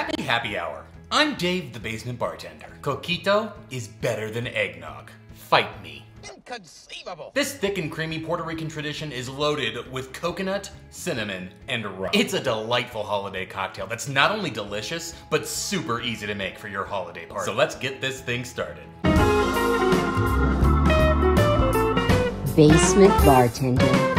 Happy happy hour. I'm Dave, the basement bartender. Coquito is better than eggnog. Fight me. Inconceivable! This thick and creamy Puerto Rican tradition is loaded with coconut, cinnamon, and rum. It's a delightful holiday cocktail that's not only delicious, but super easy to make for your holiday party. So let's get this thing started. Basement bartender.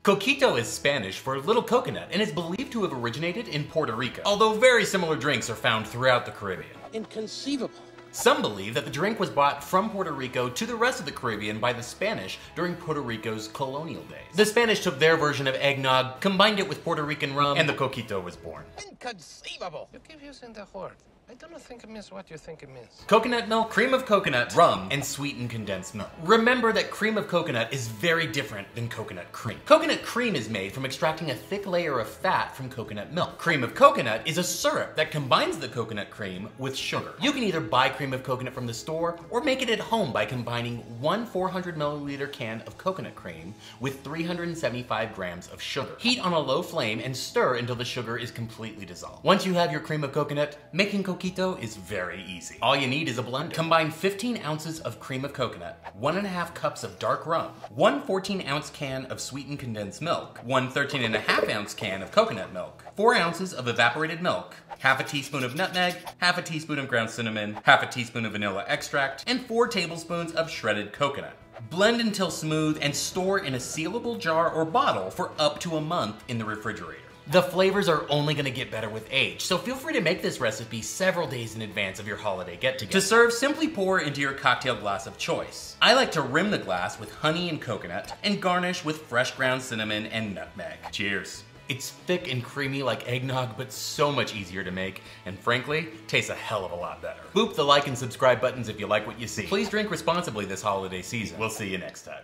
Coquito is Spanish for little coconut and is believed to have originated in Puerto Rico, although very similar drinks are found throughout the Caribbean. Inconceivable. Some believe that the drink was brought from Puerto Rico to the rest of the Caribbean by the Spanish during Puerto Rico's colonial days. The Spanish took their version of eggnog, combined it with Puerto Rican rum, and the Coquito was born. Inconceivable! You keep using the word. I don't think it means what you think it means. Coconut milk, cream of coconut, rum, and sweetened condensed milk. Remember that cream of coconut is very different than coconut cream. Coconut cream is made from extracting a thick layer of fat from coconut milk. Cream of coconut is a syrup that combines the coconut cream with sugar. You can either buy cream of coconut from the store or make it at home by combining one 400 milliliter can of coconut cream with 375 grams of sugar. Heat on a low flame and stir until the sugar is completely dissolved. Once you have your cream of coconut, making Coquito is very easy. All you need is a blender. Combine 15 ounces of cream of coconut, 1.5 cups of dark rum, one 14-ounce can of sweetened condensed milk, one 13.5-ounce can of coconut milk, 4 ounces of evaporated milk, half a teaspoon of nutmeg, half a teaspoon of ground cinnamon, half a teaspoon of vanilla extract, and 4 tablespoons of shredded coconut. Blend until smooth and store in a sealable jar or bottle for up to a month in the refrigerator. The flavors are only going to get better with age, so feel free to make this recipe several days in advance of your holiday get-together. To serve, simply pour into your cocktail glass of choice. I like to rim the glass with honey and coconut, and garnish with fresh ground cinnamon and nutmeg. Cheers. It's thick and creamy like eggnog, but so much easier to make, and frankly, tastes a hell of a lot better. Boop the like and subscribe buttons if you like what you see. Please drink responsibly this holiday season. We'll see you next time.